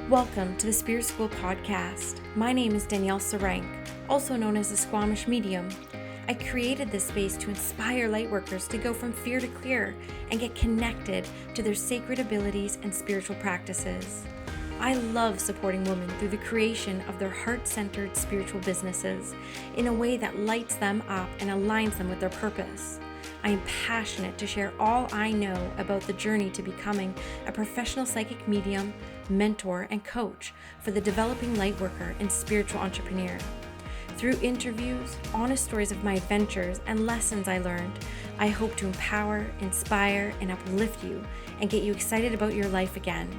Welcome to the Spirit School podcast. My name is Danielle Sarank, also known as the Squamish Medium. I created this space to inspire lightworkers to go from fear to clear and get connected to their sacred abilities and spiritual practices. I love supporting women through the creation of their heart-centered spiritual businesses in a way that lights them up and aligns them with their purpose. I am passionate to share all I know about the journey to becoming a professional psychic medium, mentor, and coach for the developing lightworker and spiritual entrepreneur. Through interviews, honest stories of my adventures, and lessons I learned, I hope to empower, inspire, and uplift you and get you excited about your life again.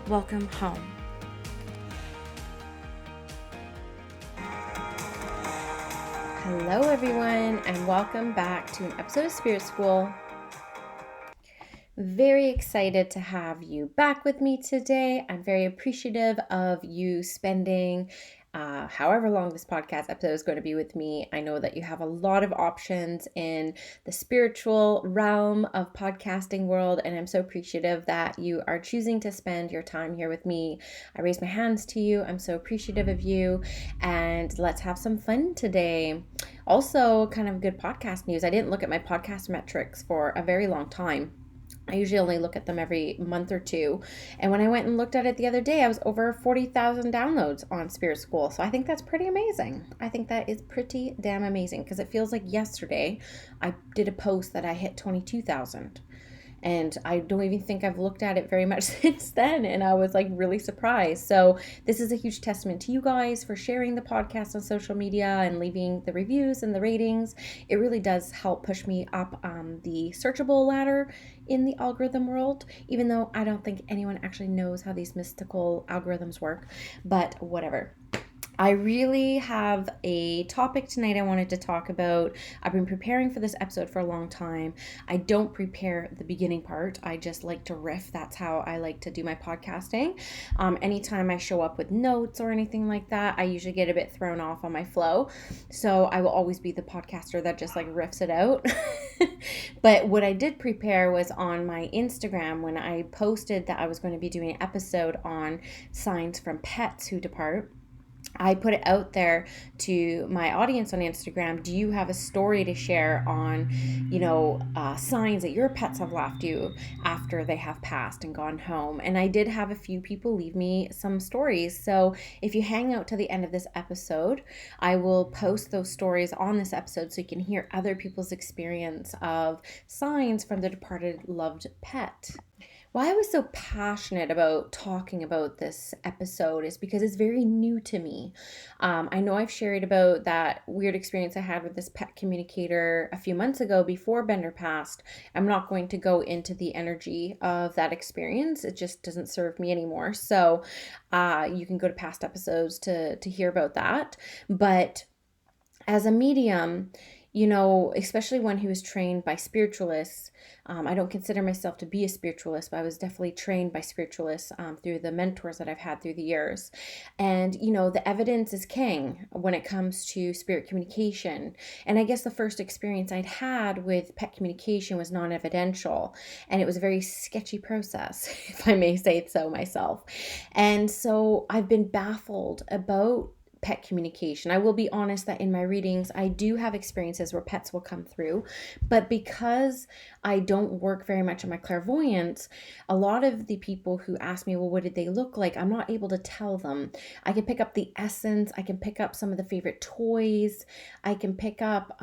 Welcome home. Hello everyone, and welcome back to an episode of Spirit School. Very excited to have you back with me today. I'm very appreciative of you spending however long this podcast episode is going to be with me. I know that you have a lot of options in the spiritual realm of podcasting world, and I'm so appreciative that you are choosing to spend your time here with me. I raise my hands to you. I'm so appreciative of you, and let's have some fun today. Also, kind of good podcast news. I didn't look at my podcast metrics for a very long time. I usually only look at them every month or two. And when I went and looked at it the other day, I was over 40,000 downloads on Spirit School. So I think that's pretty amazing. I think that is pretty damn amazing because it feels like yesterday I did a post that I hit 22,000. And I don't even think I've looked at it very much since then. And I was like really surprised. So this is a huge testament to you guys for sharing the podcast on social media and leaving the reviews and the ratings. It really does help push me up the searchable ladder in the algorithm world, even though I don't think anyone actually knows how these mystical algorithms work, but whatever. I really have a topic tonight I wanted to talk about. I've been preparing for this episode for a long time. I don't prepare the beginning part. I just like to riff. That's how I like to do my podcasting. Anytime I show up with notes or anything like that, I usually get a bit thrown off on my flow. So I will always be the podcaster that just like riffs it out. But what I did prepare was on my Instagram when I posted that I was going to be doing an episode on signs from pets who depart. I put it out there to my audience on Instagram. Do you have a story to share on, signs that your pets have left you after they have passed and gone home? And I did have a few people leave me some stories. So if you hang out to the end of this episode, I will post those stories on this episode so you can hear other people's experience of signs from the departed loved pet. Why I was so passionate about talking about this episode is because it's very new to me. I know I've shared about that weird experience I had with this pet communicator a few months ago before Bender passed. I'm not going to go into the energy of that experience. It just doesn't serve me anymore. So you can go to past episodes to hear about that. But as a medium, especially when he was trained by spiritualists, I don't consider myself to be a spiritualist, but I was definitely trained by spiritualists through the mentors that I've had through the years. And, the evidence is king when it comes to spirit communication. And I guess the first experience I'd had with pet communication was non-evidential, and it was a very sketchy process, if I may say so myself. And so I've been baffled about pet communication. I will be honest that in my readings, I do have experiences where pets will come through, but because I don't work very much on my clairvoyance, a lot of the people who ask me, well, what did they look like? I'm not able to tell them. I can pick up the essence. I can pick up some of the favorite toys. I can pick up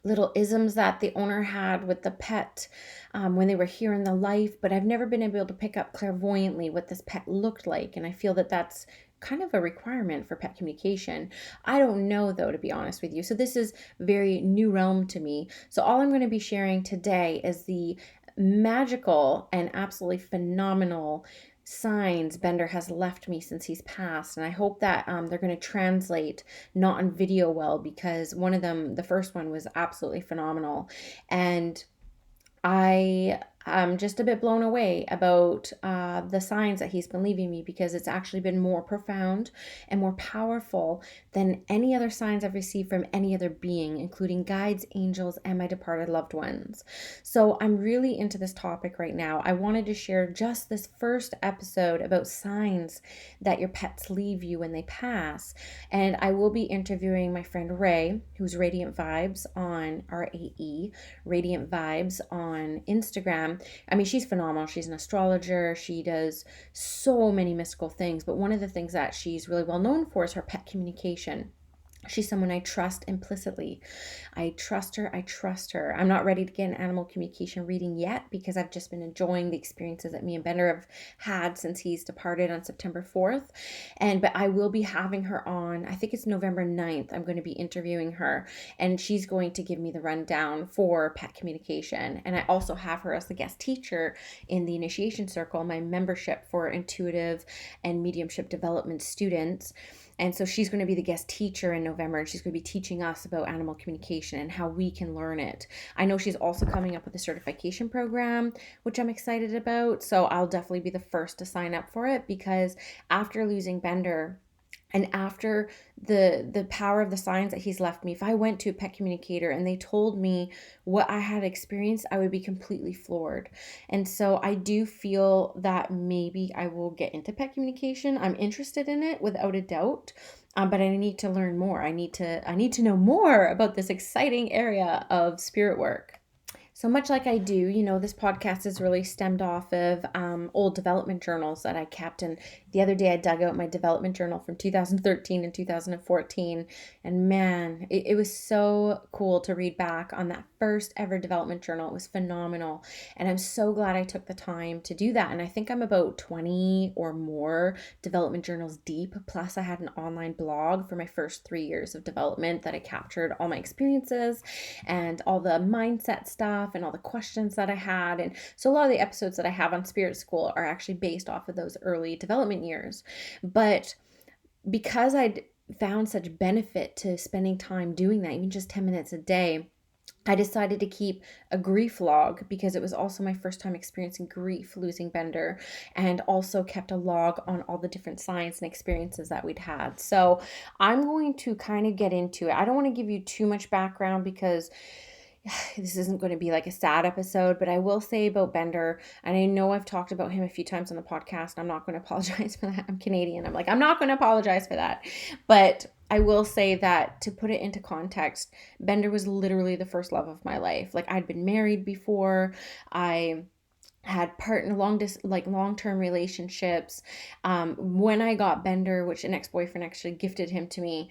little isms that the owner had with the pet when they were here in the life, but I've never been able to pick up clairvoyantly what this pet looked like. And I feel that that's kind of a requirement for pet communication. I don't know though, to be honest with you. So this is very new realm to me. So all I'm going to be sharing today is the magical and absolutely phenomenal signs Bender has left me since he's passed. And I hope that they're going to translate not on video well, because one of them, the first one, was absolutely phenomenal. And I I'm just a bit blown away about the signs that he's been leaving me, because it's actually been more profound and more powerful than any other signs I've received from any other being, including guides, angels, and my departed loved ones. So I'm really into this topic right now. I wanted to share just this first episode about signs that your pets leave you when they pass. And I will be interviewing my friend Ray, who's Radiant Vibes on RAE, Radiant Vibes on Instagram. I mean, she's phenomenal. She's an astrologer. She does so many mystical things. But one of the things that she's really well known for is her pet communication. She's someone I trust implicitly. I trust her. I trust her. I'm not ready to get an animal communication reading yet, because I've just been enjoying the experiences that me and Bender have had since he's departed on September 4th. But I will be having her on, I think it's November 9th. I'm going to be interviewing her, and she's going to give me the rundown for pet communication. And I also have her as the guest teacher in the initiation circle, my membership for intuitive and mediumship development students. And so she's going to be the guest teacher in November, and she's going to be teaching us about animal communication and how we can learn it. I know she's also coming up with a certification program, which I'm excited about. So I'll definitely be the first to sign up for it, because after losing Bender, and after the power of the signs that he's left me, if I went to a pet communicator and they told me what I had experienced, I would be completely floored. And so I do feel that maybe I will get into pet communication. I'm interested in it without a doubt. But I need to learn more. I need to know more about this exciting area of spirit work. So much like I do, this podcast is really stemmed off of old development journals that I kept. And the other day I dug out my development journal from 2013 and 2014. And man, it was so cool to read back on that first ever development journal. It was phenomenal. And I'm so glad I took the time to do that. And I think I'm about 20 or more development journals deep. Plus I had an online blog for my first 3 years of development that I captured all my experiences and all the mindset stuff and all the questions that I had. And so a lot of the episodes that I have on Spirit School are actually based off of those early development years. But because I'd found such benefit to spending time doing that, even just 10 minutes a day, I decided to keep a grief log, because it was also my first time experiencing grief, losing Bender, and also kept a log on all the different signs and experiences that we'd had. So I'm going to kind of get into it. I don't want to give you too much background, because this isn't going to be like a sad episode, but I will say about Bender, and I know I've talked about him a few times on the podcast. I'm not going to apologize for that. I'm Canadian. I'm not going to apologize for that. But I will say that, to put it into context, Bender was literally the first love of my life. Like, I'd been married before. I had long-term relationships. When I got Bender, which an ex-boyfriend actually gifted him to me,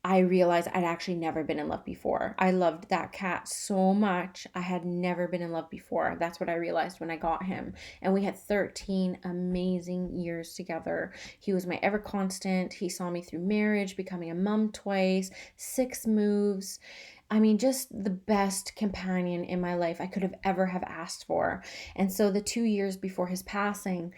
I realized I'd actually never been in love before. I loved that cat so much. I had never been in love before. That's what I realized when I got him. And we had 13 amazing years together. He was my ever constant. He saw me through marriage, becoming a mom twice, 6 moves. I mean, just the best companion in my life I could have ever have asked for. And so the 2 years before his passing,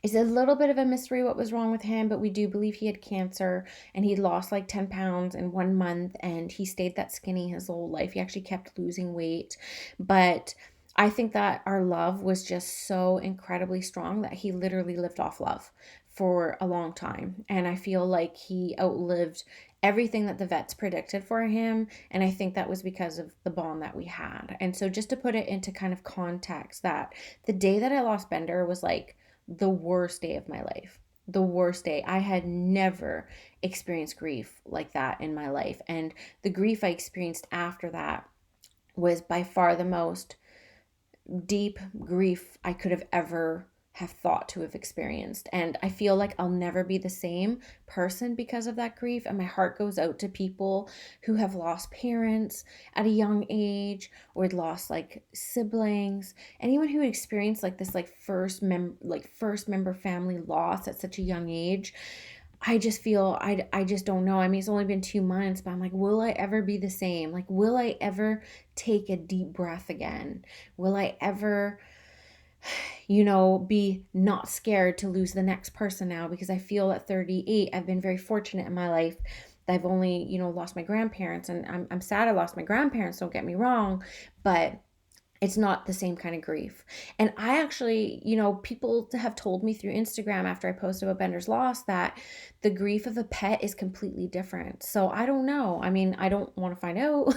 it's a little bit of a mystery what was wrong with him, but we do believe he had cancer, and he lost like 10 pounds in 1 month, and he stayed that skinny his whole life. He actually kept losing weight. But I think that our love was just so incredibly strong that he literally lived off love for a long time. And I feel like he outlived everything that the vets predicted for him. And I think that was because of the bond that we had. And so just to put it into kind of context, that the day that I lost Bender was like the worst day of my life. The worst day. I had never experienced grief like that in my life. And the grief I experienced after that was by far the most deep grief I could have ever have thought to have experienced. And I feel like I'll never be the same person because of that grief. And my heart goes out to people who have lost parents at a young age, or had lost like siblings, anyone who experienced like this first member family loss at such a young age. I just feel, I just don't know. I mean, it's only been 2 months, but I'm like, will I ever be the same? Like, will I ever take a deep breath again? Will I ever be not scared to lose the next person now? Because I feel at 38, I've been very fortunate in my life. I've only, lost my grandparents, and I'm sad I lost my grandparents, don't get me wrong, but It's not the same kind of grief. And I actually, people have told me through Instagram after I posted about Bender's loss that the grief of a pet is completely different. So I don't know. I mean, I don't want to find out.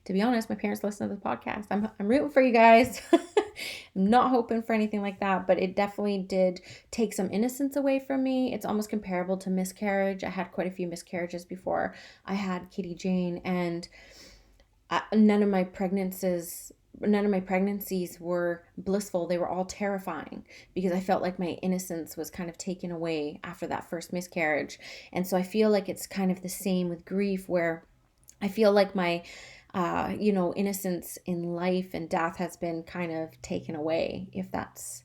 To be honest, my parents listen to the podcast. I'm rooting for you guys. I'm not hoping for anything like that, but it definitely did take some innocence away from me. It's almost comparable to miscarriage. I had quite a few miscarriages before I had Kitty Jane, and none of my pregnancies were blissful. They were all terrifying because I felt like my innocence was kind of taken away after that first miscarriage. And so I feel like it's kind of the same with grief, where I feel like my innocence in life and death has been kind of taken away, if that's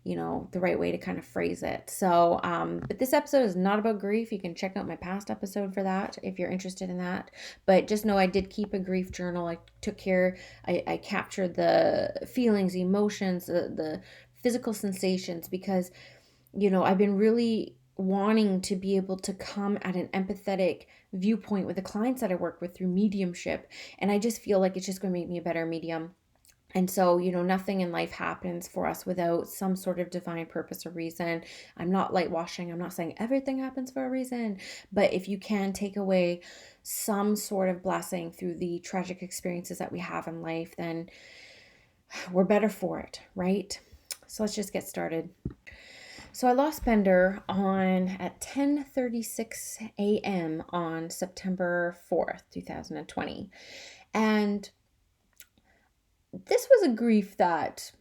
the right way to kind of phrase it. So, but this episode is not about grief. You can check out my past episode for that if you're interested in that. But just know I did keep a grief journal. I captured the feelings, the emotions, the physical sensations, because, I've been really wanting to be able to come at an empathetic viewpoint with the clients that I work with through mediumship. And I just feel like it's just going to make me a better medium. And so, nothing in life happens for us without some sort of divine purpose or reason. I'm not light washing. I'm not saying everything happens for a reason. But if you can take away some sort of blessing through the tragic experiences that we have in life, then we're better for it, right? So let's just get started. So I lost Bender at 10:36 a.m. on September 4th, 2020. And this was a grief that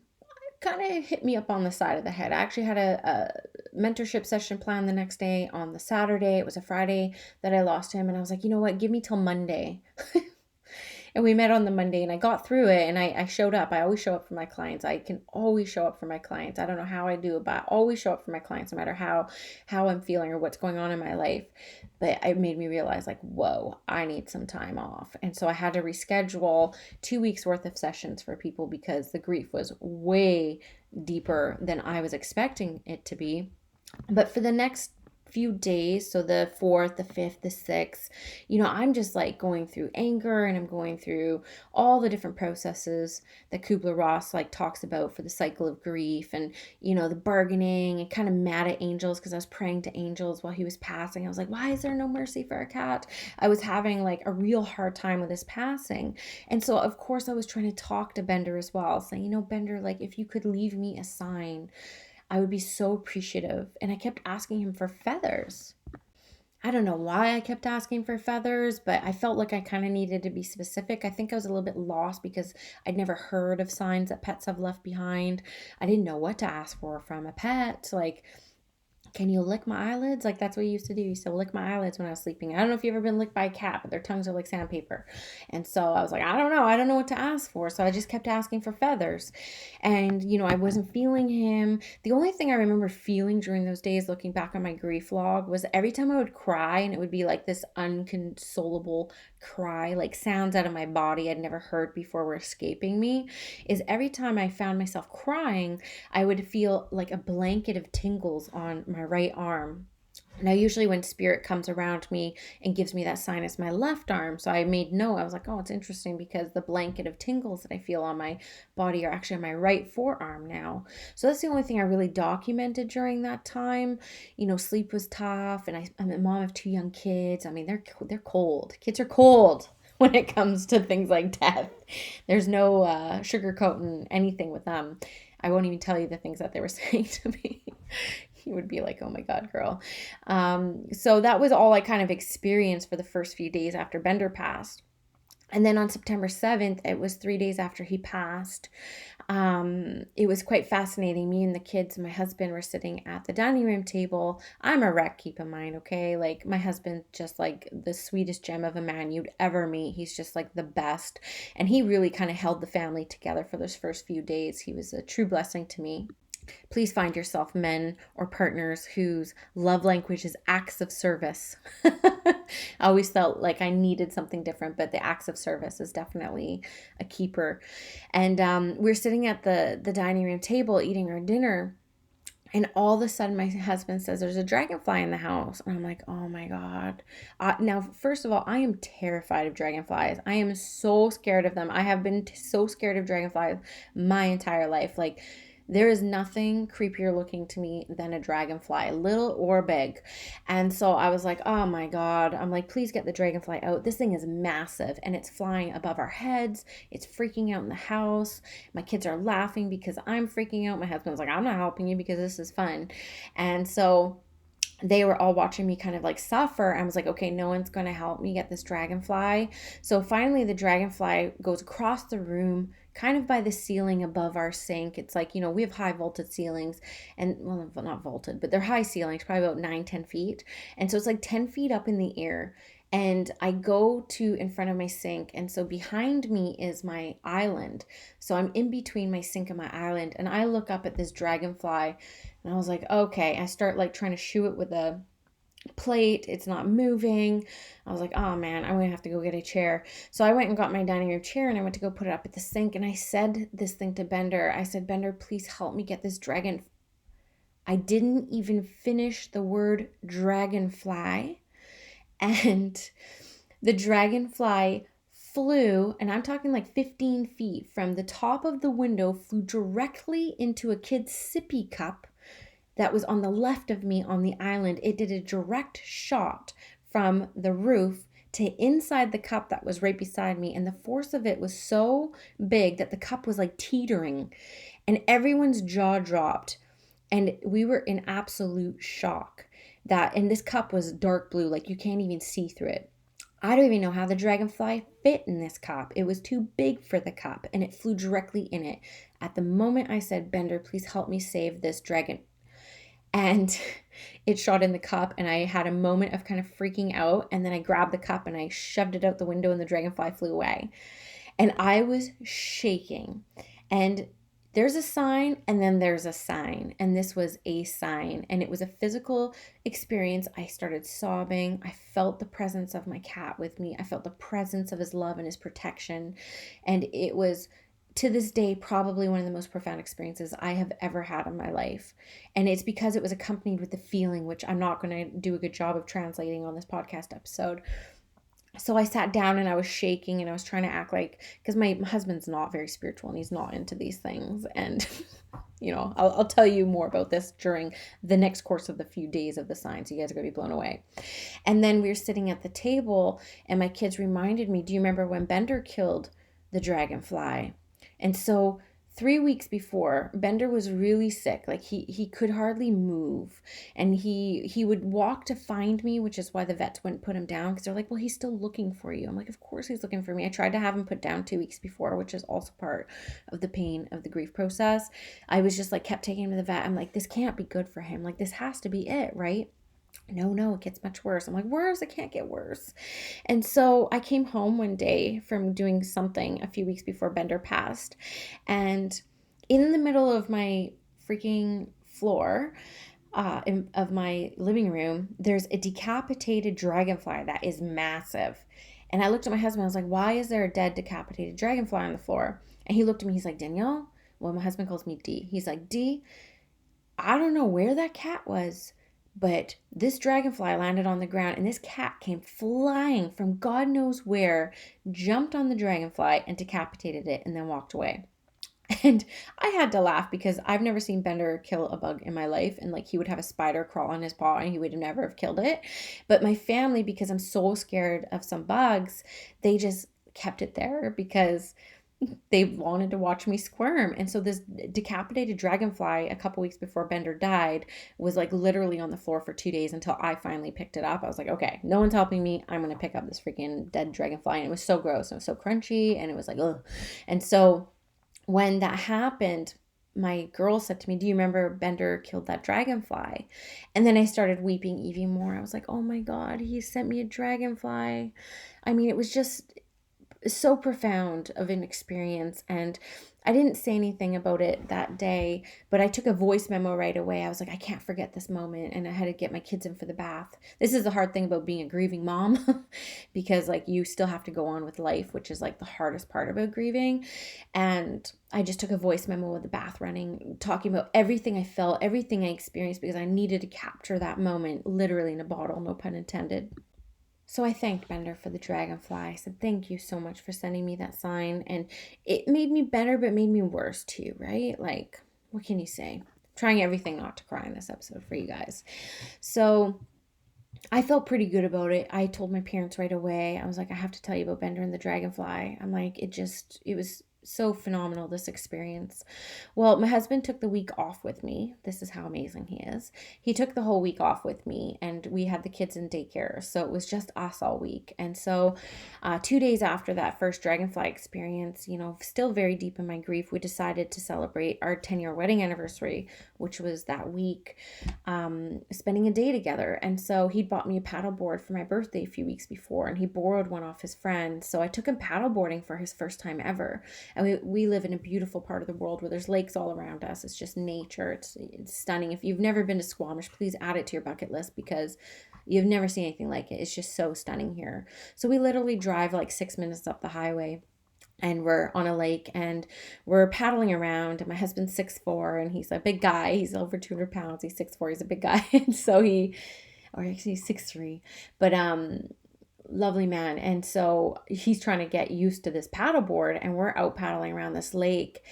kind of hit me up on the side of the head. I actually had a mentorship session planned the next day on the Saturday. It was a Friday that I lost him. And I was like, you know what? Give me till Monday. And we met on the Monday, and I got through it, and I showed up. I always show up for my clients. I can always show up for my clients. I don't know how I do it, but I always show up for my clients no matter how I'm feeling or what's going on in my life. But it made me realize, like, whoa, I need some time off. And so I had to reschedule 2 weeks worth of sessions for people because the grief was way deeper than I was expecting it to be. But for the next few days, so the 4th, the 5th, the 6th, I'm just like going through anger, and I'm going through all the different processes that Kubler-Ross like talks about for the cycle of grief, and the bargaining, and kind of mad at angels because I was praying to angels while he was passing. I was like, why is there no mercy for a cat? I was having like a real hard time with his passing. And so of course I was trying to talk to Bender as well, saying, Bender, like, if you could leave me a sign, I would be so appreciative. And I kept asking him for feathers. I don't know why I kept asking for feathers, but I felt like I kind of needed to be specific. I think I was a little bit lost because I'd never heard of signs that pets have left behind. I didn't know what to ask for from a pet. Like, can you lick my eyelids? Like, that's what you used to do. You used to lick my eyelids when I was sleeping. I don't know if you've ever been licked by a cat, but their tongues are like sandpaper. And so I was like, I don't know what to ask for. So I just kept asking for feathers. And, I wasn't feeling him. The only thing I remember feeling during those days, looking back on my grief log, was every time I would cry, and it would be like this unconsolable cry, like sounds out of my body I'd never heard before were escaping me, is every time I found myself crying, I would feel like a blanket of tingles on my right arm. Now, usually when spirit comes around me and gives me that sign, it's my left arm. So I made note. I was like, oh, it's interesting because the blanket of tingles that I feel on my body are actually on my right forearm now. So that's the only thing I really documented during that time. Sleep was tough, and I'm a mom of 2 young kids. I mean, they're cold. Kids are cold when it comes to things like death. There's no sugarcoating anything with them. I won't even tell you the things that they were saying to me. You would be like, oh my God, girl. So that was all I kind of experienced for the first few days after Bender passed. And then on September 7th, it was 3 days after he passed. It was quite fascinating. Me and the kids and my husband were sitting at the dining room table. I'm a wreck, keep in mind, okay? Like, my husband, just like the sweetest gem of a man you'd ever meet. He's just like the best. And he really kind of held the family together for those first few days. He was a true blessing to me. Please find yourself men or partners whose love language is acts of service. I always felt like I needed something different, but the acts of service is definitely a keeper. And we're sitting at the dining room table eating our dinner. And all of a sudden, my husband says, there's a dragonfly in the house. And I'm like, oh my God. Now, first of all, I am terrified of dragonflies. I am so scared of them. I have been so scared of dragonflies my entire life. Like, there is nothing creepier looking to me than a dragonfly, little or big. And so I was like, oh my God. I'm like, please get the dragonfly out. This thing is massive and it's flying above our heads. It's freaking out in the house. My kids are laughing because I'm freaking out. My husband's like, I'm not helping you because this is fun. And so they were all watching me kind of like suffer. I was like, okay, no one's going to help me get this dragonfly. So finally, the dragonfly goes across the room, kind of by the ceiling above our sink. It's like, we have high vaulted ceilings, and well, not vaulted, but they're high ceilings, probably about 9-10 feet. And so it's like 10 feet up in the air. And I go to in front of my sink. And so behind me is my island. So I'm in between my sink and my island. And I look up at this dragonfly and I was like, okay. I start like trying to shoo it with a plate. It's not moving. I was like, oh man, I'm going to have to go get a chair. So I went and got my dining room chair and I went to go put it up at the sink. And I said this thing to Bender. I said, Bender, please help me get this dragon. I didn't even finish the word dragonfly. And the dragonfly flew, and I'm talking like 15 feet from the top of the window, flew directly into a kid's sippy cup that was on the left of me on the island. It did a direct shot from the roof to inside the cup that was right beside me. And the force of it was so big that the cup was like teetering and everyone's jaw dropped. And we were in absolute shock and this cup was dark blue, like you can't even see through it. I don't even know how the dragonfly fit in this cup. It was too big for the cup and it flew directly in it. At the moment I said, Bender, please help me save this dragon. And it shot in the cup and I had a moment of kind of freaking out. And then I grabbed the cup and I shoved it out the window and the dragonfly flew away. And I was shaking. And there's a sign and then there's a sign. And this was a sign. And it was a physical experience. I started sobbing. I felt the presence of my cat with me. I felt the presence of his love and his protection. And it was, to this day, probably one of the most profound experiences I have ever had in my life. And it's because it was accompanied with the feeling, which I'm not going to do a good job of translating on this podcast episode. So I sat down and I was shaking and I was trying to act like, because my husband's not very spiritual and he's not into these things. And, I'll tell you more about this during the next course of the few days of the sign. So you guys are going to be blown away. And then we were sitting at the table and my kids reminded me, do you remember when Bender killed the dragonfly? And so 3 weeks before, Bender was really sick. Like he could hardly move. And he would walk to find me, which is why the vets wouldn't put him down, because they're like, well, he's still looking for you. I'm like, of course he's looking for me. I tried to have him put down 2 weeks before, which is also part of the pain of the grief process. I was just like, kept taking him to the vet. I'm like, this can't be good for him. Like, this has to be it, right? No, it gets much worse. I'm like, worse? It can't get worse. And so I came home one day from doing something a few weeks before Bender passed. And in the middle of my freaking floor of my living room, there's a decapitated dragonfly that is massive. And I looked at my husband. I was like, why is there a dead decapitated dragonfly on the floor? And he looked at me. He's like, Danielle? Well, my husband calls me D. He's like, D, I don't know where that cat was, but this dragonfly landed on the ground and this cat came flying from God knows where, jumped on the dragonfly and decapitated it and then walked away. And I had to laugh because I've never seen Bender kill a bug in my life. And like he would have a spider crawl on his paw and he would never have killed it. But my family, because I'm so scared of some bugs, they just kept it there because they wanted to watch me squirm. And so this decapitated dragonfly a couple weeks before Bender died was like literally on the floor for 2 days until I finally picked it up. I was like, okay, no one's helping me. I'm going to pick up this freaking dead dragonfly. And it was so gross. And it was so crunchy and it was like, ugh. And so when that happened, my girl said to me, do you remember Bender killed that dragonfly? And then I started weeping even more. I was like, oh my God, he sent me a dragonfly. I mean, it was just so profound of an experience. And I didn't say anything about it that day, but I took a voice memo right away. I was like, I can't forget this moment. And I had to get my kids in for the bath. This is the hard thing about being a grieving mom because like you still have to go on with life, which is like the hardest part about grieving. And I just took a voice memo with the bath running, talking about everything I felt, everything I experienced, because I needed to capture that moment literally in a bottle, no pun intended. So I thanked Bender for the dragonfly. I said, thank you so much for sending me that sign. And it made me better, but made me worse too, right? Like, what can you say? Trying everything not to cry in this episode for you guys. So I felt pretty good about it. I told my parents right away. I was like, I have to tell you about Bender and the dragonfly. I'm like, it was so phenomenal, this experience. Well, my husband took the week off with me. This is how amazing he is. He took the whole week off with me, and we had the kids in daycare. So it was just us all week. And so 2 days after that first dragonfly experience, still very deep in my grief, we decided to celebrate our 10-year wedding anniversary, which was that week, spending a day together. And so he'd bought me a paddleboard for my birthday a few weeks before, and he borrowed one off his friend. So I took him paddleboarding for his first time ever. And we live in a beautiful part of the world where there's lakes all around us. It's just nature. It's stunning. If you've never been to Squamish, please add it to your bucket list because you've never seen anything like it. It's just so stunning here. So we literally drive like 6 minutes up the highway, and we're on a lake and we're paddling around, and my husband's 6'4", and he's a big guy. He's over 200 pounds. He's 6'4". He's a big guy. And so or actually he's 6'3", but lovely man. And so he's trying to get used to this paddleboard, and we're out paddling around this lake.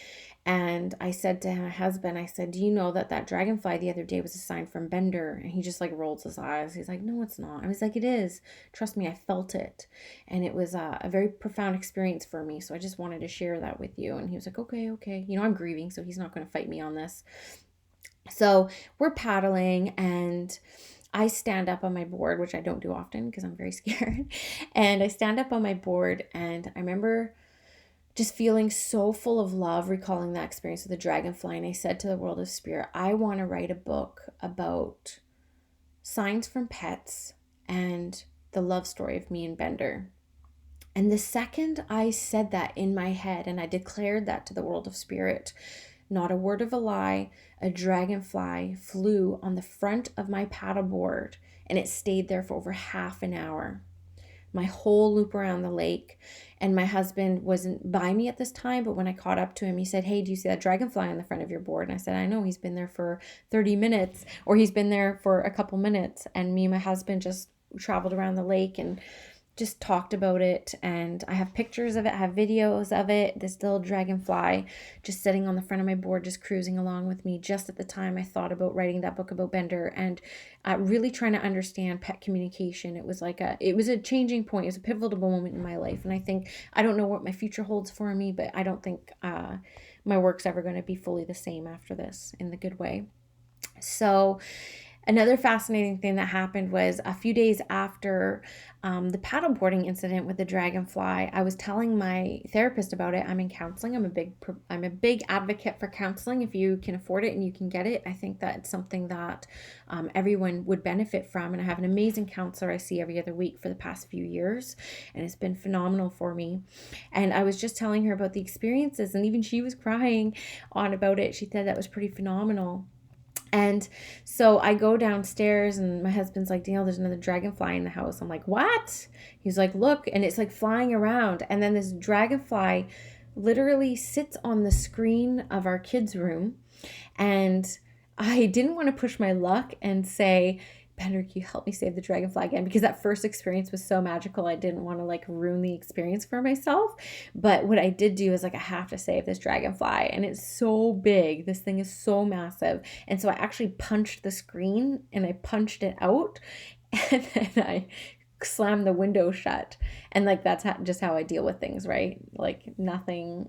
And I said to my husband, I said, do you know that dragonfly the other day was a sign from Bender? And he just like rolls his eyes. He's like, no, it's not. I was like, it is. Trust me, I felt it. And it was a very profound experience for me. So I just wanted to share that with you. And he was like, okay. I'm grieving, so he's not going to fight me on this. So we're paddling, and I stand up on my board, which I don't do often because I'm very scared. And I stand up on my board, and I remember just feeling so full of love, recalling that experience with the dragonfly. And I said to the world of spirit, I want to write a book about signs from pets and the love story of me and Bender. And the second I said that in my head, and I declared that to the world of spirit, not a word of a lie, a dragonfly flew on the front of my paddleboard, and it stayed there for over half an hour. My whole loop around the lake. And my husband wasn't by me at this time, but when I caught up to him, he said, hey, do you see that dragonfly on the front of your board? And I said, I know, he's been there for 30 minutes, or he's been there for a couple minutes. And me and my husband just traveled around the lake and just talked about it. And I have pictures of it, I have videos of it, this little dragonfly just sitting on the front of my board, just cruising along with me. Just at the time I thought about writing that book about Bender, and really trying to understand pet communication. It was a changing point. It was a pivotal moment in my life. And I don't know what my future holds for me, but I don't think my work's ever going to be fully the same after this, in the good way. So another fascinating thing that happened was a few days after the paddleboarding incident with the dragonfly. I was telling my therapist about it. I'm in counseling. I'm a big advocate for counseling. If you can afford it and you can get it, I think that it's something that everyone would benefit from. And I have an amazing counselor I see every other week for the past few years, and it's been phenomenal for me. And I was just telling her about the experiences, and even she was crying on about it. She said that was pretty phenomenal. And so I go downstairs, and my husband's like, Danielle, there's another dragonfly in the house. I'm like, what? He's like, look. And it's like flying around. And then this dragonfly literally sits on the screen of our kids' room. And I didn't want to push my luck and say, Bender, can you help me save the dragonfly again? Because that first experience was so magical. I didn't want to ruin the experience for myself. But what I did do is I have to save this dragonfly. And it's so big. This thing is so massive. And so I actually punched the screen, and I punched it out. And then I slammed the window shut. And that's just how I deal with things, right? Nothing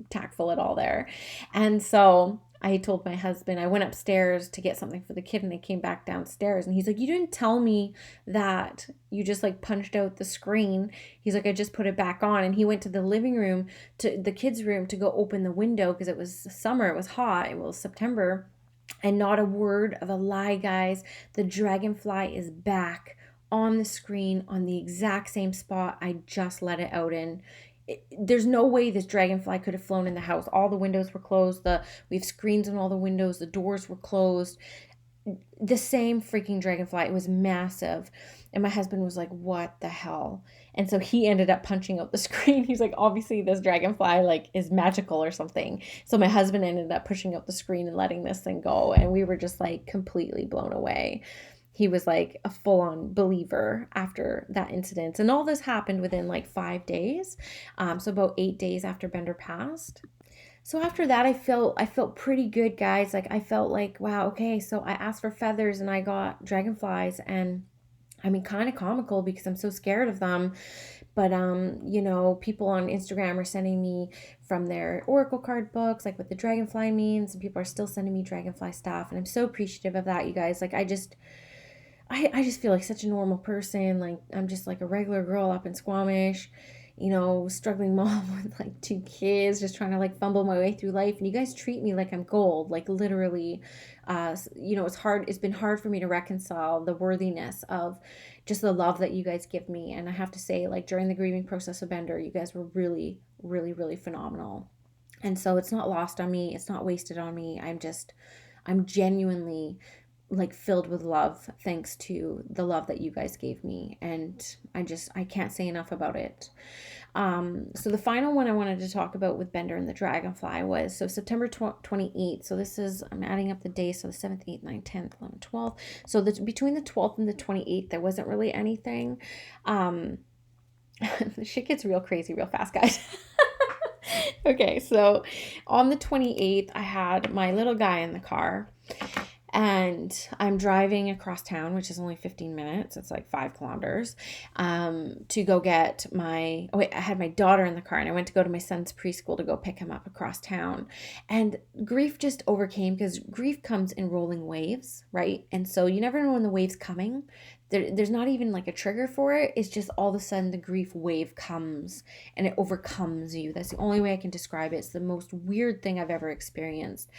tactful at all there. And so I told my husband, I went upstairs to get something for the kid, and I came back downstairs, and he's like, you didn't tell me that you just punched out the screen. He's like, I just put it back on. And he went to the living room, to the kids' room, to go open the window because it was summer, it was hot, it was September. And not a word of a lie, guys. The dragonfly is back on the screen on the exact same spot I just let it out in. there's no way this dragonfly could have flown in the house. All the windows were closed. We have screens on all the windows. The doors were closed. The same freaking dragonfly. It was massive. And my husband was like, what the hell? And so he ended up punching out the screen. He's like, obviously this dragonfly like is magical or something. So my husband ended up pushing out the screen and letting this thing go. And we were just like completely blown away. He was like a full-on believer after that incident. And all this happened within like 5 days. So about 8 days after Bender passed. So after that, I felt pretty good, guys. Like I felt like, wow, okay, so I asked for feathers and I got dragonflies, and I mean, kind of comical because I'm so scared of them. But people on Instagram are sending me from their oracle card books, like what the dragonfly means, and people are still sending me dragonfly stuff, and I'm so appreciative of that, you guys. Like I just feel like such a normal person. Like I'm just like a regular girl up in Squamish, struggling mom with like 2 kids, just trying to like fumble my way through life. And you guys treat me like I'm gold, like literally. It's hard. It's been hard for me to reconcile the worthiness of just the love that you guys give me. And I have to say, like during the grieving process of Bender, you guys were really, really, really phenomenal. And so it's not lost on me. It's not wasted on me. I'm genuinely like filled with love thanks to the love that you guys gave me, and I can't say enough about it. So the final one I wanted to talk about with Bender and the dragonfly was September 28th. So this is, I'm adding up the days, so the 7th, 8th, 9th, 10th, 11th, 12th. So between the 12th and the 28th there wasn't really anything. The shit gets real crazy real fast, guys. Okay, so on the 28th I had my little guy in the car, and I'm driving across town, which is only 15 minutes. It's like 5 kilometers, to go get I had my daughter in the car, and I went to go to my son's preschool to go pick him up across town. And grief just overcame, because grief comes in rolling waves, right? And so you never know when the wave's coming. There's not even like a trigger for it. It's just all of a sudden the grief wave comes and it overcomes you. That's the only way I can describe it. It's the most weird thing I've ever experienced.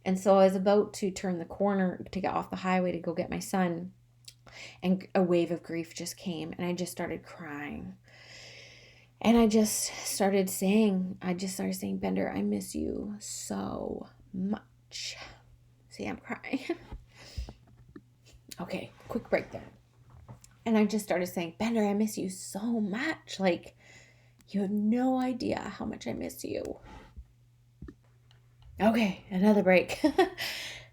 And so I was about to turn the corner to get off the highway to go get my son, and a wave of grief just came, and I just started crying. And I just started saying, Bender, I miss you so much. See, I'm crying. Okay, quick break there. And I just started saying, Bender, I miss you so much. Like, you have no idea how much I miss you. Okay, another break.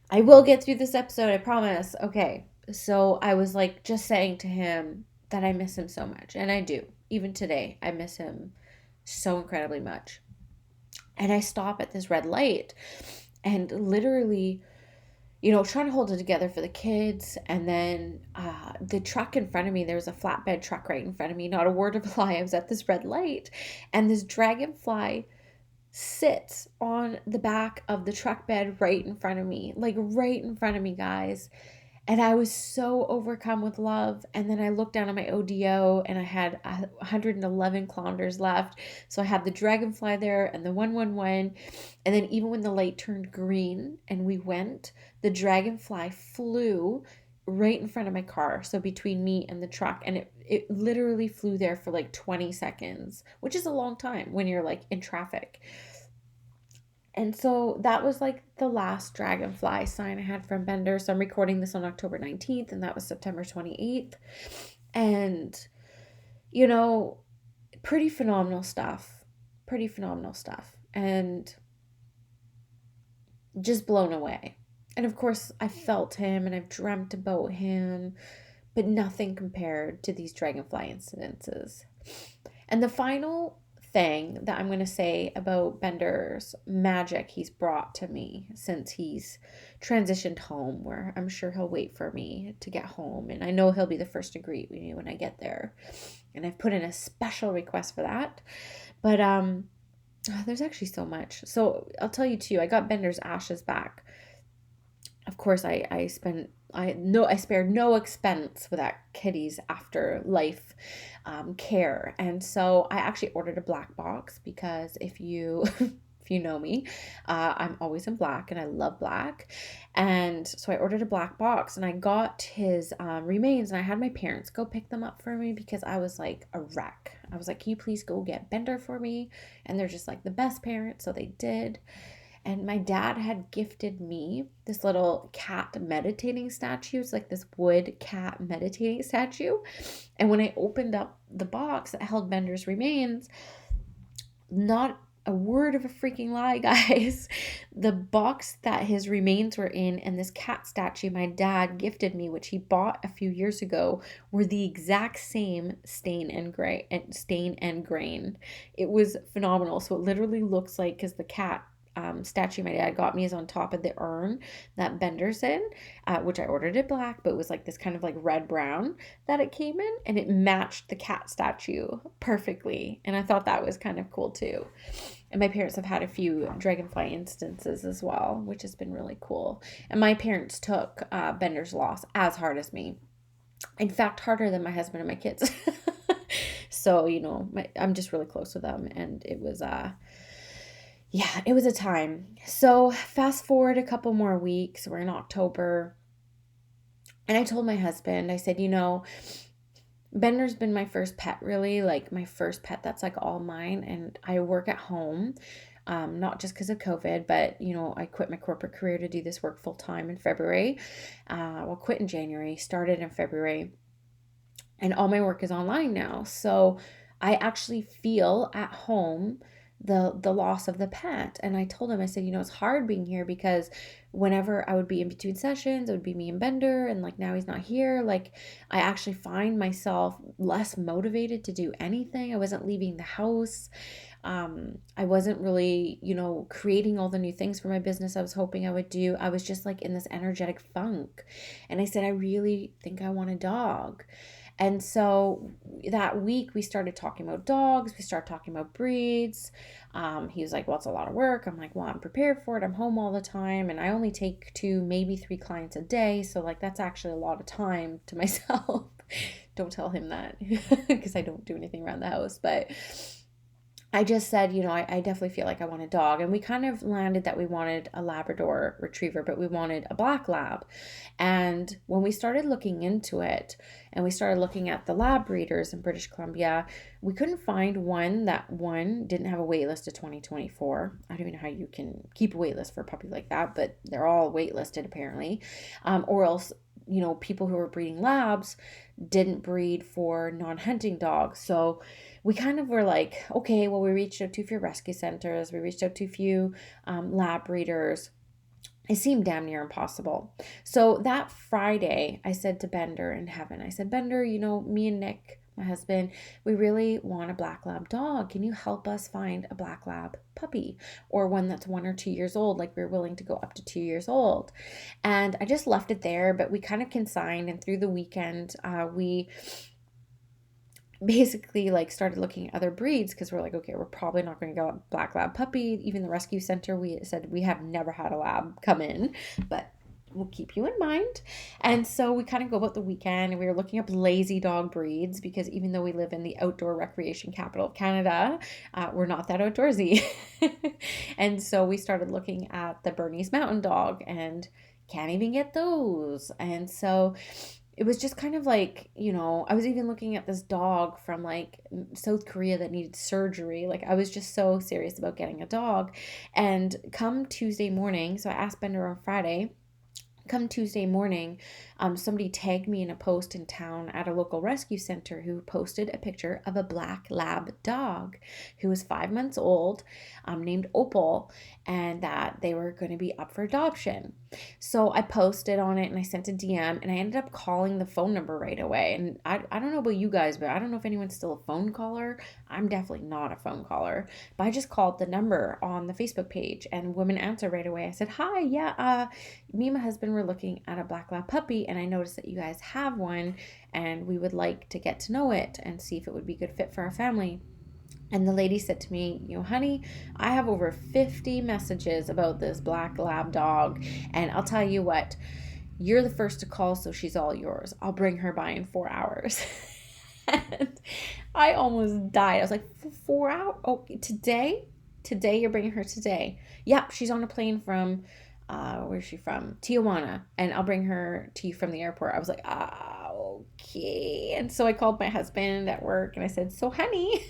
I will get through this episode, I promise. Okay, so I was like just saying to him that I miss him so much. And I do. Even today, I miss him so incredibly much. And I stop at this red light and literally, trying to hold it together for the kids. And then the truck in front of me, there was a flatbed truck right in front of me. Not a word of a lie. I was at this red light, and this dragonfly sits on the back of the truck bed right in front of me, guys. And I was so overcome with love. And then I looked down at my ODO, and I had 111 kilometers left. So I had the dragonfly there and the 111. And then even when the light turned green and we went, the dragonfly flew right in front of my car, so between me and the truck, and it literally flew there for like 20 seconds, which is a long time when you're like in traffic. And so that was like the last dragonfly sign I had from Bender. So I'm recording this on October 19th, and that was September 28th. And pretty phenomenal stuff, and just blown away. And of course, I felt him and I've dreamt about him, but nothing compared to these dragonfly incidences. And the final thing that I'm going to say about Bender's magic he's brought to me since he's transitioned home, where I'm sure he'll wait for me to get home. And I know he'll be the first to greet me when I get there. And I've put in a special request for that. But there's actually so much. So I'll tell you too, I got Bender's ashes back. Of course, I spared no expense with that kitty's afterlife care. And so I actually ordered a black box, because if you if you know me. I'm always in black and I love black. And so I ordered a black box and I got his remains, and I had my parents go pick them up for me because I was like a wreck. I was like, can you please go get Bender for me? And they're just like the best parents. So they did. And my dad had gifted me this little cat meditating statue. It's like this wood cat meditating statue. And when I opened up the box that held Bender's remains, not a word of a freaking lie, guys. The box that his remains were in and this cat statue my dad gifted me, which he bought a few years ago, were the exact same stain and grain. It was phenomenal. So it literally looks like, because the cat statue my dad got me is on top of the urn that Bender's in, which I ordered it black, but it was like this kind of like red brown that it came in, and it matched the cat statue perfectly. And I thought that was kind of cool too. And my parents have had a few dragonfly instances as well, which has been really cool. And my parents took Bender's loss as hard as me. In fact, harder than my husband and my kids. So, I'm just really close with them, and it was yeah, it was a time. So fast forward a couple more weeks, we're in October, and I told my husband, I said, Bender's been my first pet, really, like my first pet that's like all mine, and I work at home, not just because of COVID, but, I quit my corporate career to do this work full time in February. Quit in January, started in February, and all my work is online now. So I actually feel at home the loss of the pet. And I told him, I said, it's hard being here because whenever I would be in between sessions, it would be me and Bender, and like now he's not here. Like I actually find myself less motivated to do anything. I wasn't leaving the house. I wasn't really, creating all the new things for my business I was hoping I would do. I was just like in this energetic funk. And I said, I really think I want a dog. And so that week we started talking about dogs. We started talking about breeds. He was like, well, it's a lot of work. I'm like, well, I'm prepared for it. I'm home all the time. And I only take 2, maybe 3 clients a day. So like, that's actually a lot of time to myself. Don't tell him that because I don't do anything around the house. But I just said, I definitely feel like I want a dog. And we kind of landed that we wanted a Labrador retriever, but we wanted a black lab. And when we started looking into it and we started looking at the lab breeders in British Columbia, we couldn't find one that didn't have a wait list to 2024. I don't even know how you can keep a wait list for a puppy like that, but they're all waitlisted apparently. Or else, people who were breeding labs didn't breed for non-hunting dogs. So we kind of were like, okay, well, we reached out to a few rescue centers. We reached out to a few lab breeders. It seemed damn near impossible. So that Friday, I said to Bender in heaven, I said, Bender, me and Nick, my husband, we really want a black lab dog. Can you help us find a black lab puppy, or one that's 1 or 2 years old? Like, we're willing to go up to 2 years old. And I just left it there, but we kind of consigned, and through the weekend, we basically like started looking at other breeds because we're like, okay, we're probably not going to go black lab puppy. Even the rescue center, we said we have never had a lab come in, but we'll keep you in mind. And so we kind of go about the weekend and we were looking up lazy dog breeds because even though we live in the outdoor recreation capital of Canada, we're not that outdoorsy. And so we started looking at the Bernese Mountain Dog and can't even get those. And so it was just kind of like, I was even looking at this dog from like South Korea that needed surgery. Like I was just so serious about getting a dog. And come Tuesday morning, so I asked Bender on Friday, come Tuesday morning, somebody tagged me in a post in town at a local rescue center who posted a picture of a black lab dog who was 5 months old, named Opal, and that they were going to be up for adoption. So I posted on it and I sent a DM, and I ended up calling the phone number right away. And I don't know about you guys, but I don't know if anyone's still a phone caller. I'm definitely not a phone caller, but I just called the number on the Facebook page and woman answered right away. I said, hi, yeah, me and my husband were looking at a black lab puppy, and I noticed that you guys have one, and we would like to get to know it and see if it would be a good fit for our family. And the lady said to me, honey, I have over 50 messages about this black lab dog, and I'll tell you what, you're the first to call, so she's all yours. I'll bring her by in 4 hours. And I almost died. I was like, 4 hours? Oh, today? Today, you're bringing her today. Yep, she's on a plane from, where's she from? Tijuana. And I'll bring her to you from the airport. I was like, okay. And so I called my husband at work and I said, so honey,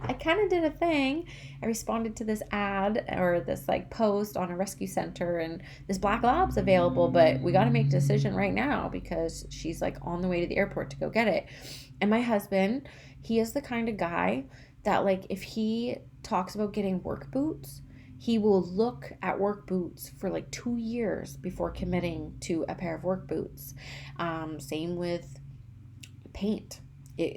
I kind of did a thing. I responded to this ad or this like post on a rescue center, and this black lab's available, but we got to make a decision right now because she's like on the way to the airport to go get it. And my husband, he is the kind of guy that like if he talks about getting work boots, he will look at work boots for like 2 years before committing to a pair of work boots. Same with paint.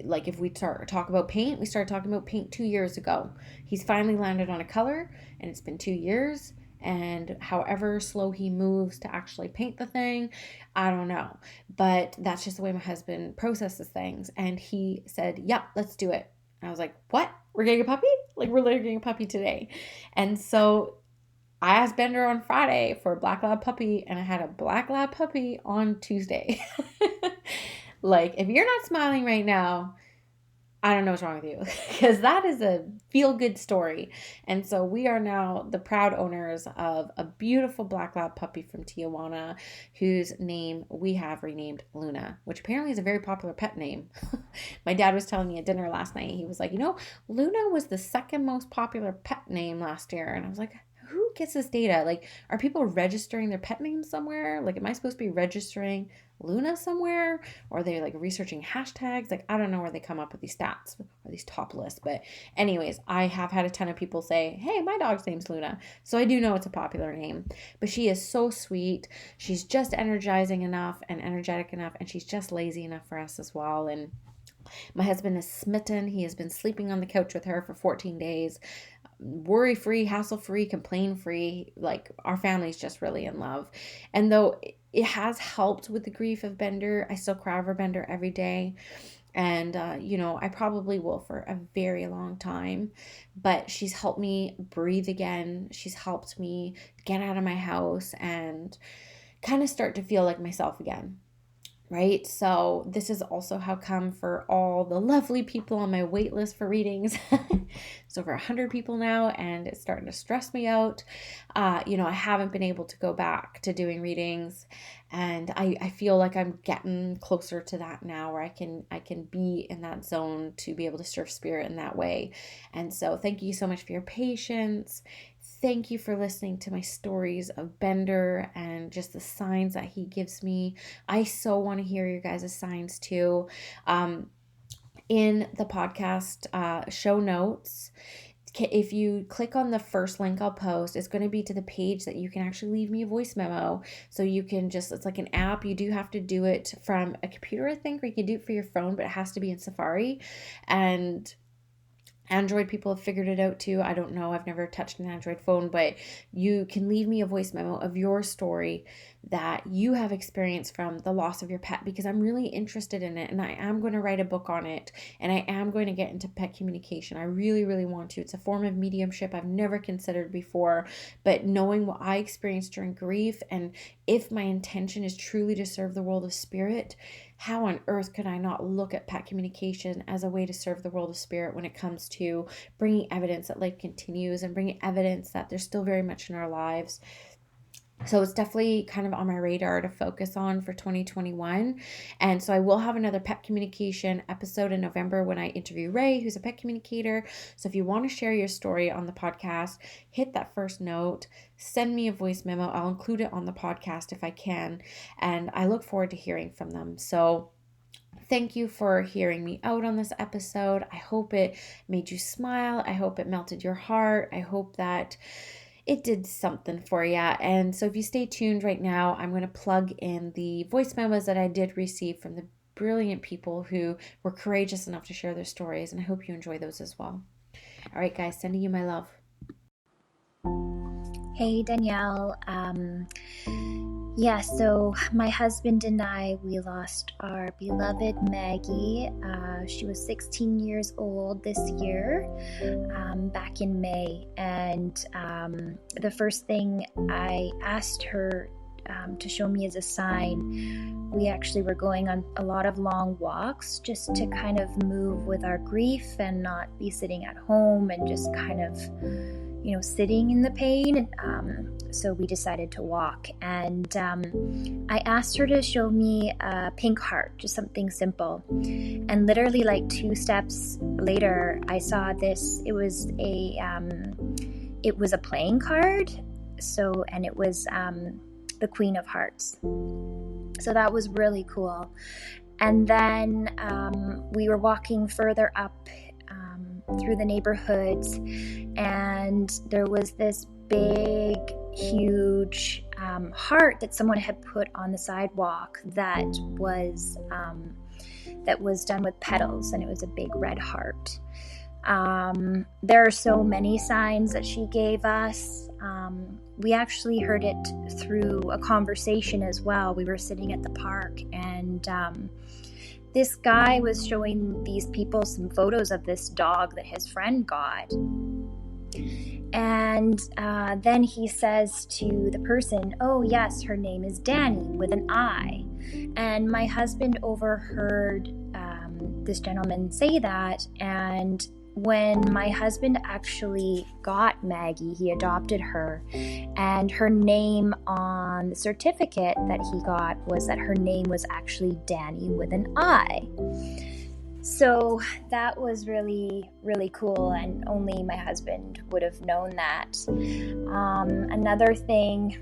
Like if we talk about paint, we started talking about paint 2 years ago. He's finally landed on a color, and it's been 2 years. And however slow he moves to actually paint the thing, I don't know. But that's just the way my husband processes things. And he said, yep, let's do it. I was like, what? We're getting a puppy? Like, we're literally getting a puppy today. And so I asked Bender on Friday for a black lab puppy, and I had a black lab puppy on Tuesday. Like, if you're not smiling right now, I don't know what's wrong with you, because that is a feel-good story. And so we are now the proud owners of a beautiful black lab puppy from Tijuana, whose name we have renamed Luna, which apparently is a very popular pet name. My dad was telling me at dinner last night, he was like, Luna was the second most popular pet name last year. And I was like, who gets this data? Like, are people registering their pet names somewhere? Like, am I supposed to be registering Luna somewhere? Or are they like researching hashtags? Like, I don't know where they come up with these stats or these top lists. But anyways, I have had a ton of people say, hey, my dog's name's Luna. So I do know it's a popular name. But she is so sweet. She's just energizing enough and energetic enough. And she's just lazy enough for us as well. And my husband is smitten. He has been sleeping on the couch with her for 14 days. Worry-free, hassle-free, complain-free. Like, our family's just really in love. And though it has helped with the grief of Bender, I still cry over Bender every day. And, I probably will for a very long time. But she's helped me breathe again. She's helped me get out of my house and kind of start to feel like myself again. Right? So this is also how come for all the lovely people on my wait list for readings. It's over 100 people now, and it's starting to stress me out. I haven't been able to go back to doing readings, and I feel like I'm getting closer to that now, where I can be in that zone to be able to serve spirit in that way. And so thank you so much for your patience. Thank you for listening to my stories of Bender and just the signs that he gives me. I so want to hear your guys' signs too. In the podcast show notes, if you click on the first link I'll post, it's going to be to the page that you can actually leave me a voice memo. So you can it's like an app. You do have to do it from a computer, I think, or you can do it for your phone, but it has to be in Safari. And Android people have figured it out too. I don't know. I've never touched an Android phone, but you can leave me a voice memo of your story that you have experienced from the loss of your pet, because I'm really interested in it, and I am going to write a book on it, and I am going to get into pet communication. I really, really want to. It's a form of mediumship I've never considered before, but knowing what I experienced during grief, and if my intention is truly to serve the world of spirit, how on earth could I not look at pet communication as a way to serve the world of spirit when it comes to bringing evidence that life continues and bringing evidence that there's still very much in our lives. So it's definitely kind of on my radar to focus on for 2021. And so I will have another pet communication episode in November when I interview Ray, who's a pet communicator. So if you want to share your story on the podcast, hit that first note, send me a voice memo. I'll include it on the podcast if I can. And I look forward to hearing from them. So thank you for hearing me out on this episode. I hope it made you smile. I hope it melted your heart. I hope that it did something for you. And so if you stay tuned right now, I'm going to plug in the voice memos that I did receive from the brilliant people who were courageous enough to share their stories. And I hope you enjoy those as well. All right, guys, sending you my love. Hey, Danielle. So my husband and I, we lost our beloved Maggie. She was 16 years old this year, back in May. And the first thing I asked her to show me as a sign, we actually were going on a lot of long walks just to kind of move with our grief and not be sitting at home and just kind of sitting in the pain. So we decided to walk, and I asked her to show me a pink heart, just something simple. And literally like 2 steps later, I saw this. It was a playing card. And it was the Queen of Hearts. So that was really cool. And then we were walking further up through the neighborhoods, and there was this big, huge heart that someone had put on the sidewalk that was done with petals, and it was a big red heart. There are so many signs that she gave us. We actually heard it through a conversation as well. We were sitting at the park, and this guy was showing these people some photos of this dog that his friend got. And then he says to the person, "Oh yes, her name is Danny with an I." And my husband overheard this gentleman say that, and when my husband actually got Maggie, he adopted her, and her name on the certificate that he got was that her name was actually Danny with an I. So that was really, really cool, and only my husband would have known that. Another thing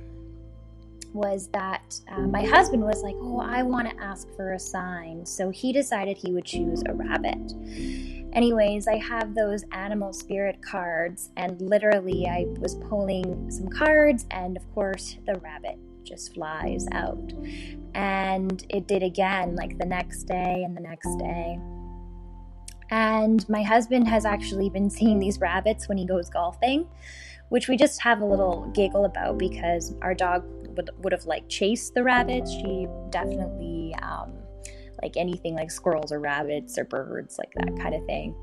was that my husband was like, "Oh, I want to ask for a sign." So he decided he would choose a rabbit. Anyways, I have those animal spirit cards, and literally I was pulling some cards, and of course the rabbit just flies out. And it did again, like the next day and the next day. And my husband has actually been seeing these rabbits when he goes golfing, which we just have a little giggle about because our dog would have like chased the rabbits. She definitely like anything like squirrels or rabbits or birds, like that kind of thing.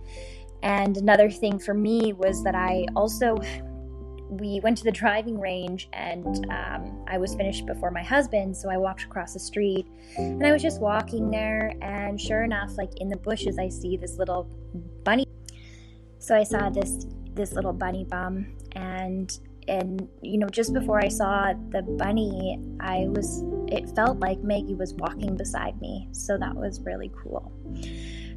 And another thing for me was that we went to the driving range, and I was finished before my husband, so I walked across the street, and I was just walking there, and sure enough, like in the bushes, I see this little bunny. So I saw this little bunny bum, and just before I saw the bunny, it felt like Maggie was walking beside me. So that was really cool.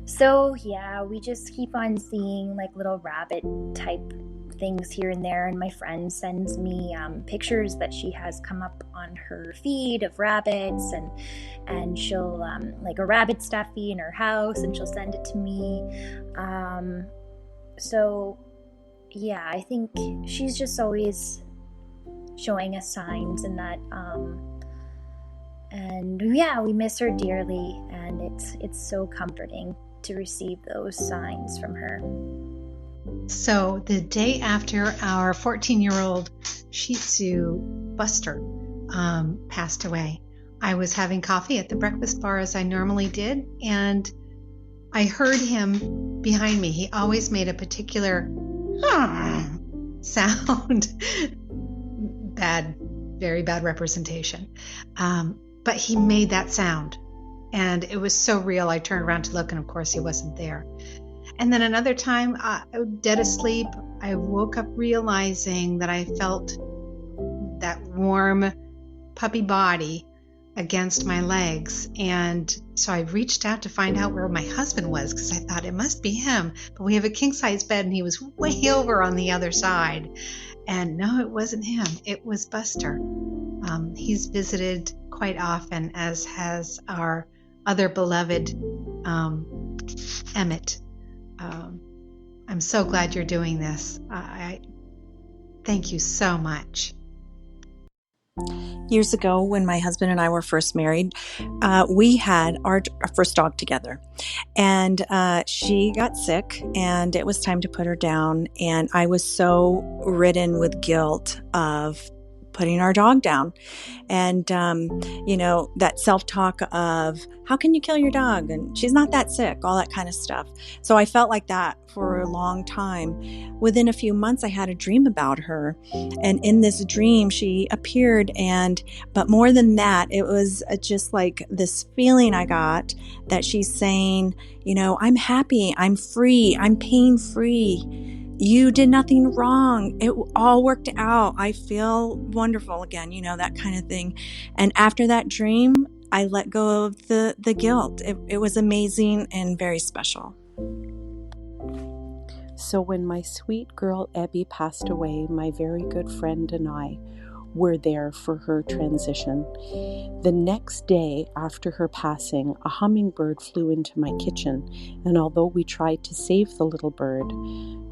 So yeah, we just keep on seeing like little rabbit type things here and there, and my friend sends me pictures that she has come up on her feed of rabbits, and she'll like a rabbit stuffy in her house, and she'll send it to me. So yeah, I think she's just always showing us signs, and that and yeah, we miss her dearly, and it's so comforting to receive those signs from her. So the day after our 14-year-old Shih Tzu, Buster, passed away, I was having coffee at the breakfast bar as I normally did, and I heard him behind me. He always made a particular sound. Very bad representation. But he made that sound, and it was so real. I turned around to look, and of course he wasn't there. And then another time, dead asleep, I woke up realizing that I felt that warm puppy body against my legs. And so I reached out to find out where my husband was, because I thought it must be him. But we have a king-size bed, and he was way over on the other side. And no, it wasn't him. It was Buster. He's visited quite often, as has our other beloved Emmett. I'm so glad you're doing this. I thank you so much. Years ago, when my husband and I were first married, we had our first dog together, and she got sick, and it was time to put her down, and I was so ridden with guilt of putting our dog down. And, that self-talk of, how can you kill your dog? And she's not that sick, all that kind of stuff. So I felt like that for a long time. Within a few months, I had a dream about her. And in this dream, she appeared. But more than that, it was just like this feeling I got that she's saying, I'm happy, I'm free, I'm pain-free. you did nothing wrong. It all worked out. I feel wonderful again, that kind of thing. And after that dream, I let go of the guilt. It was amazing and very special. So when my sweet girl Ebby passed away, my very good friend and I were there for her transition. The next day after her passing, a hummingbird flew into my kitchen, and although we tried to save the little bird,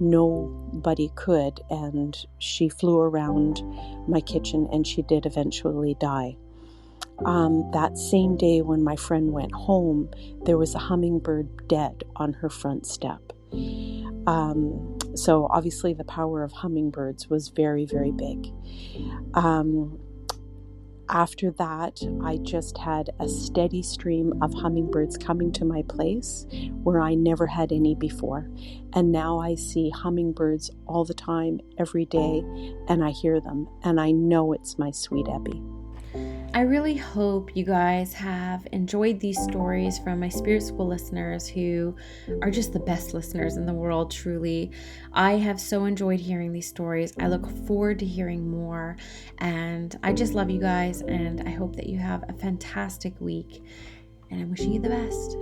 nobody could, and she flew around my kitchen and she did eventually die. That same day when my friend went home, there was a hummingbird dead on her front step. So obviously the power of hummingbirds was very, very big. After that, I just had a steady stream of hummingbirds coming to my place where I never had any before. And now I see hummingbirds all the time, every day, and I hear them, and I know it's my sweet Ebby. I really hope you guys have enjoyed these stories from my Spirit School listeners, who are just the best listeners in the world, truly. I have so enjoyed hearing these stories. I look forward to hearing more, and I just love you guys, and I hope that you have a fantastic week, and I'm wishing you the best.